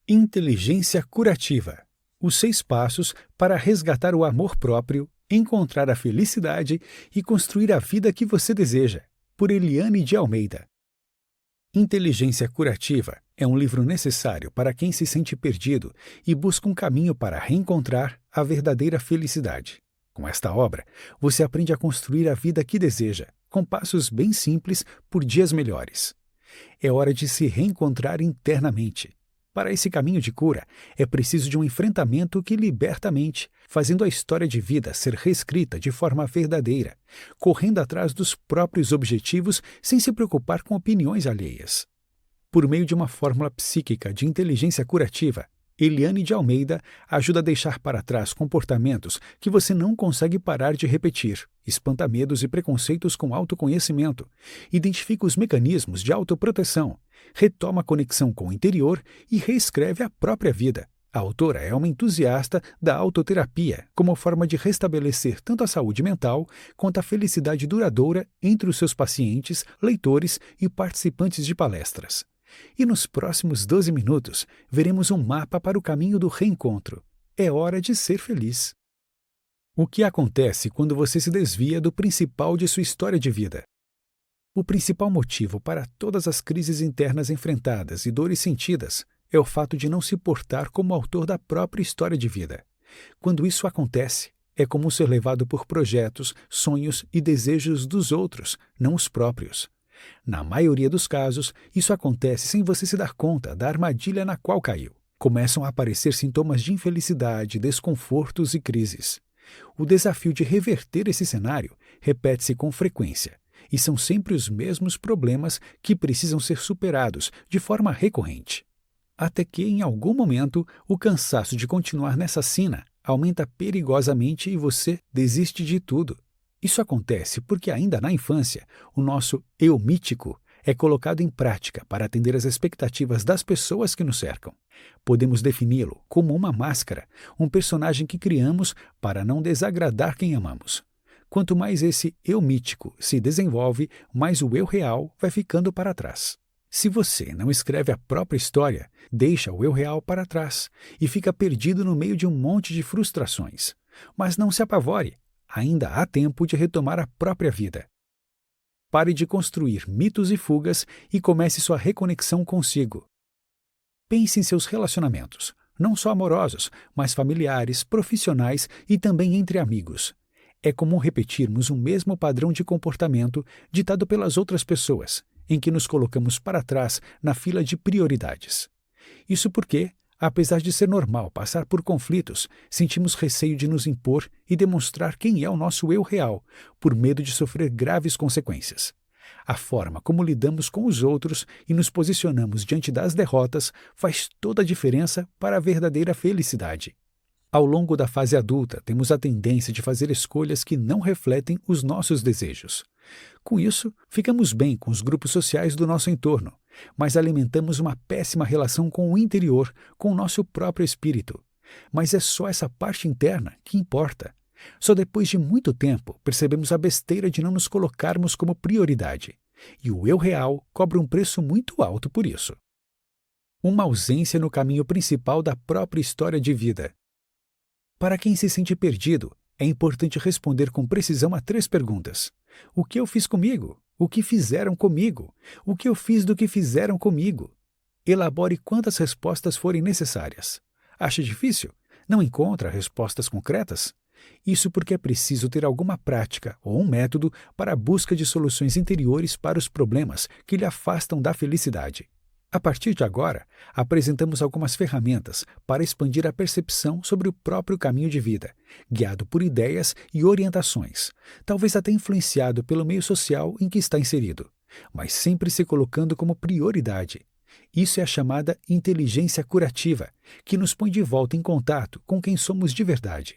Inteligência curativa. Os 6 passos para resgatar o amor próprio, encontrar a felicidade e construir a vida que você deseja. Por Eliane de Almeida. Inteligência curativa é um livro necessário para quem se sente perdido e busca um caminho para reencontrar a verdadeira felicidade. Com esta obra, você aprende a construir a vida que deseja, com passos bem simples por dias melhores. É hora de se reencontrar internamente. Para esse caminho de cura, é preciso de um enfrentamento que liberta a mente, fazendo a história de vida ser reescrita de forma verdadeira, correndo atrás dos próprios objetivos sem se preocupar com opiniões alheias. Por meio de uma fórmula psíquica de inteligência curativa, Eliane de Almeida ajuda a deixar para trás comportamentos que você não consegue parar de repetir, espanta medos e preconceitos com autoconhecimento, identifica os mecanismos de autoproteção, retoma a conexão com o interior e reescreve a própria vida. A autora é uma entusiasta da autoterapia como forma de restabelecer tanto a saúde mental quanto a felicidade duradoura entre os seus pacientes, leitores e participantes de palestras. E nos próximos 12 minutos, veremos um mapa para o caminho do reencontro. É hora de ser feliz. O que acontece quando você se desvia do principal de sua história de vida? O principal motivo para todas as crises internas enfrentadas e dores sentidas é o fato de não se portar como autor da própria história de vida. Quando isso acontece, é comum ser levado por projetos, sonhos e desejos dos outros, não os próprios. Na maioria dos casos, isso acontece sem você se dar conta da armadilha na qual caiu. Começam a aparecer sintomas de infelicidade, desconfortos e crises. O desafio de reverter esse cenário repete-se com frequência, e são sempre os mesmos problemas que precisam ser superados de forma recorrente. Até que, em algum momento, o cansaço de continuar nessa sina aumenta perigosamente e você desiste de tudo. Isso acontece porque ainda na infância, o nosso eu mítico é colocado em prática para atender às expectativas das pessoas que nos cercam. Podemos defini-lo como uma máscara, um personagem que criamos para não desagradar quem amamos. Quanto mais esse eu mítico se desenvolve, mais o eu real vai ficando para trás. Se você não escreve a própria história, deixa o eu real para trás e fica perdido no meio de um monte de frustrações. Mas não se apavore. Ainda há tempo de retomar a própria vida. Pare de construir mitos e fugas e comece sua reconexão consigo. Pense em seus relacionamentos, não só amorosos, mas familiares, profissionais e também entre amigos. É comum repetirmos o mesmo padrão de comportamento ditado pelas outras pessoas, em que nos colocamos para trás na fila de prioridades. Isso porque, apesar de ser normal passar por conflitos, sentimos receio de nos impor e demonstrar quem é o nosso eu real, por medo de sofrer graves consequências. A forma como lidamos com os outros e nos posicionamos diante das derrotas faz toda a diferença para a verdadeira felicidade. Ao longo da fase adulta, temos a tendência de fazer escolhas que não refletem os nossos desejos. Com isso, ficamos bem com os grupos sociais do nosso entorno, mas alimentamos uma péssima relação com o interior, com o nosso próprio espírito. Mas é só essa parte interna que importa. Só depois de muito tempo percebemos a besteira de não nos colocarmos como prioridade. E o eu real cobra um preço muito alto por isso. Uma ausência no caminho principal da própria história de vida. Para quem se sente perdido, é importante responder com precisão a 3 perguntas. O que eu fiz comigo? O que fizeram comigo? O que eu fiz do que fizeram comigo? Elabore quantas respostas forem necessárias. Acha difícil? Não encontra respostas concretas? Isso porque é preciso ter alguma prática ou um método para a busca de soluções interiores para os problemas que lhe afastam da felicidade. A partir de agora, apresentamos algumas ferramentas para expandir a percepção sobre o próprio caminho de vida, guiado por ideias e orientações, talvez até influenciado pelo meio social em que está inserido, mas sempre se colocando como prioridade. Isso é a chamada inteligência curativa, que nos põe de volta em contato com quem somos de verdade.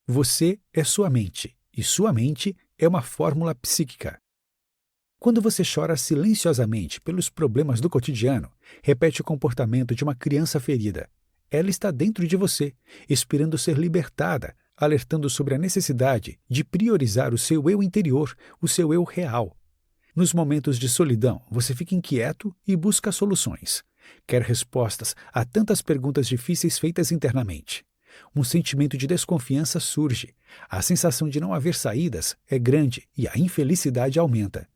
Você é sua mente, e sua mente é uma fórmula psíquica. Quando você chora silenciosamente pelos problemas do cotidiano, repete o comportamento de uma criança ferida. Ela está dentro de você, esperando ser libertada, alertando sobre a necessidade de priorizar o seu eu interior, o seu eu real. Nos momentos de solidão, você fica inquieto e busca soluções. Quer respostas a tantas perguntas difíceis feitas internamente. Um sentimento de desconfiança surge, a sensação de não haver saídas é grande e a infelicidade aumenta.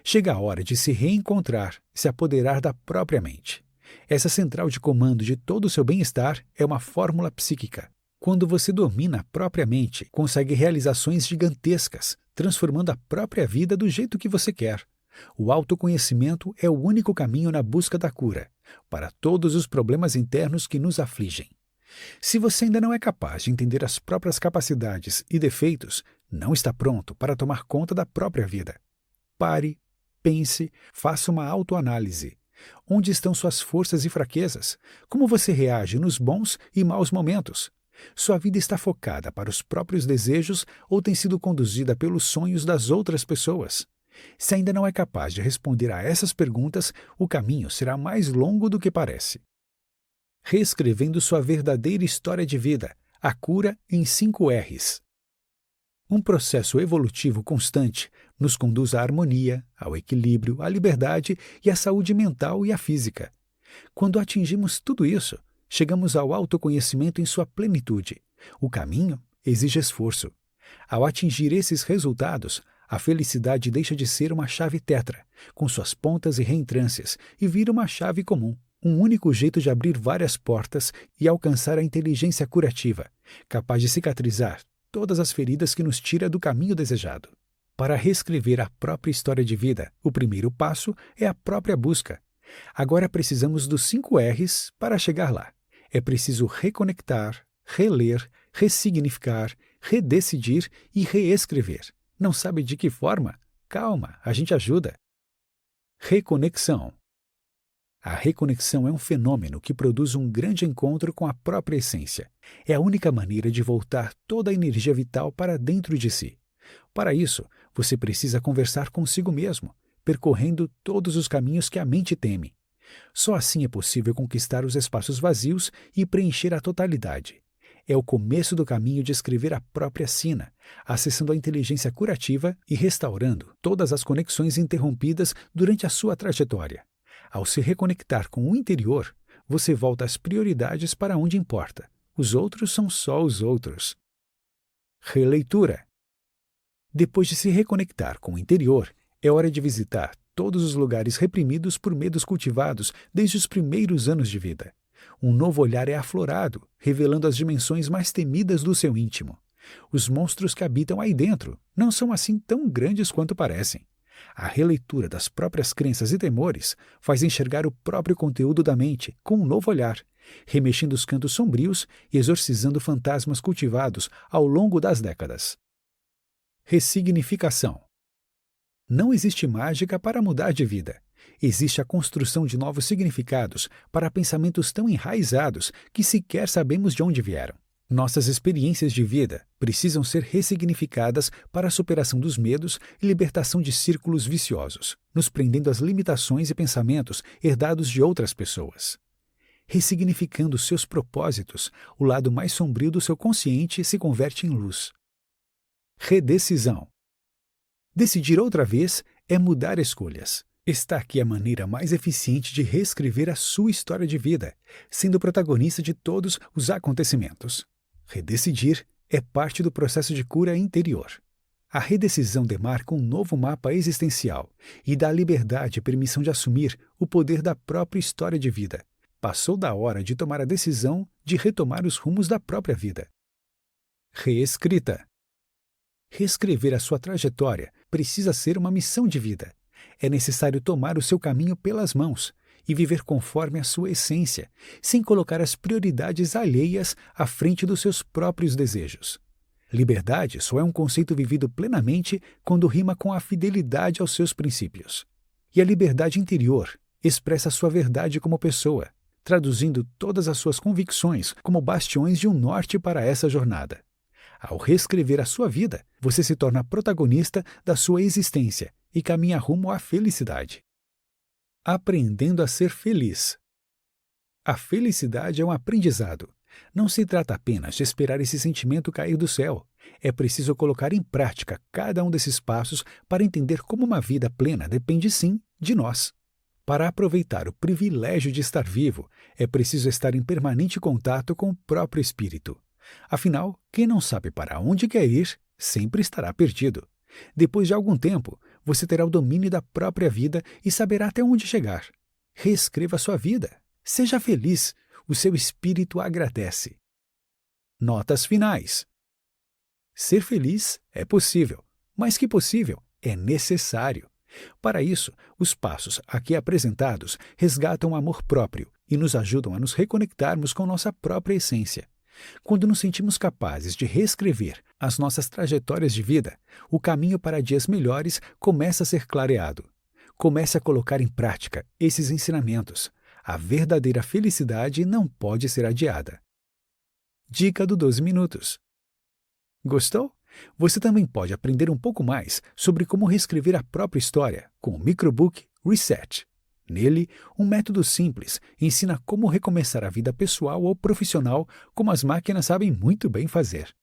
Chega a hora de se reencontrar, se apoderar da própria mente. Essa central de comando de todo o seu bem-estar é uma fórmula psíquica. Quando você domina a própria mente, consegue realizações gigantescas, transformando a própria vida do jeito que você quer. O autoconhecimento é o único caminho na busca da cura, para todos os problemas internos que nos afligem. Se você ainda não é capaz de entender as próprias capacidades e defeitos, não está pronto para tomar conta da própria vida. Pare, pense, faça uma autoanálise. Onde estão suas forças e fraquezas? Como você reage nos bons e maus momentos? Sua vida está focada para os próprios desejos ou tem sido conduzida pelos sonhos das outras pessoas? Se ainda não é capaz de responder a essas perguntas, o caminho será mais longo do que parece. Reescrevendo sua verdadeira história de vida, a cura em 5 R's. Um processo evolutivo constante nos conduz à harmonia, ao equilíbrio, à liberdade e à saúde mental e à física. Quando atingimos tudo isso, chegamos ao autoconhecimento em sua plenitude. O caminho exige esforço. Ao atingir esses resultados, a felicidade deixa de ser uma chave tetra, com suas pontas e reentrâncias, e vira uma chave comum. Um único jeito de abrir várias portas e alcançar a inteligência curativa, capaz de cicatrizar todas as feridas que nos tira do caminho desejado. Para reescrever a própria história de vida, o primeiro passo é a própria busca. Agora precisamos dos 5 R's para chegar lá. É preciso reconectar, reler, ressignificar, redecidir e reescrever. Não sabe de que forma? Calma, a gente ajuda. Reconexão. A reconexão é um fenômeno que produz um grande encontro com a própria essência. É a única maneira de voltar toda a energia vital para dentro de si. Para isso, você precisa conversar consigo mesmo, percorrendo todos os caminhos que a mente teme. Só assim é possível conquistar os espaços vazios e preencher a totalidade. É o começo do caminho de escrever a própria sina, acessando a inteligência curativa e restaurando todas as conexões interrompidas durante a sua trajetória. Ao se reconectar com o interior, você volta às prioridades para onde importa. Os outros são só os outros. Releitura. Depois de se reconectar com o interior, é hora de visitar todos os lugares reprimidos por medos cultivados desde os primeiros anos de vida. Um novo olhar é aflorado, revelando as dimensões mais temidas do seu íntimo. Os monstros que habitam aí dentro não são assim tão grandes quanto parecem. A releitura das próprias crenças e temores faz enxergar o próprio conteúdo da mente com um novo olhar, remexendo os cantos sombrios e exorcizando fantasmas cultivados ao longo das décadas. Ressignificação. Não existe mágica para mudar de vida. Existe a construção de novos significados para pensamentos tão enraizados que sequer sabemos de onde vieram. Nossas experiências de vida precisam ser ressignificadas para a superação dos medos e libertação de círculos viciosos, nos prendendo às limitações e pensamentos herdados de outras pessoas. Ressignificando seus propósitos, o lado mais sombrio do seu consciente se converte em luz. Redecisão. Decidir outra vez é mudar escolhas. Está aqui a maneira mais eficiente de reescrever a sua história de vida, sendo protagonista de todos os acontecimentos. Redecidir é parte do processo de cura interior. A redecisão demarca um novo mapa existencial e dá liberdade e permissão de assumir o poder da própria história de vida. Passou da hora de tomar a decisão de retomar os rumos da própria vida. Reescrita. Reescrever a sua trajetória precisa ser uma missão de vida. É necessário tomar o seu caminho pelas mãos e viver conforme a sua essência, sem colocar as prioridades alheias à frente dos seus próprios desejos. Liberdade só é um conceito vivido plenamente quando rima com a fidelidade aos seus princípios. E a liberdade interior expressa a sua verdade como pessoa, traduzindo todas as suas convicções como bastiões de um norte para essa jornada. Ao reescrever a sua vida, você se torna protagonista da sua existência e caminha rumo à felicidade. Aprendendo a ser feliz. A felicidade é um aprendizado. Não se trata apenas de esperar esse sentimento cair do céu. É preciso colocar em prática cada um desses passos para entender como uma vida plena depende sim de nós. Para aproveitar o privilégio de estar vivo, é preciso estar em permanente contato com o próprio espírito. Afinal, quem não sabe para onde quer ir, sempre estará perdido. Depois de algum tempo, você terá o domínio da própria vida e saberá até onde chegar. Reescreva sua vida. Seja feliz. O seu espírito agradece. Notas finais. Ser feliz é possível, mas que possível é necessário. Para isso, os passos aqui apresentados resgatam o amor próprio e nos ajudam a nos reconectarmos com nossa própria essência. Quando nos sentimos capazes de reescrever as nossas trajetórias de vida, o caminho para dias melhores começa a ser clareado. Comece a colocar em prática esses ensinamentos. A verdadeira felicidade não pode ser adiada. Dica do 12 minutos. Gostou? Você também pode aprender um pouco mais sobre como reescrever a própria história com o microbook Reset. Nele, um método simples ensina como recomeçar a vida pessoal ou profissional como as máquinas sabem muito bem fazer.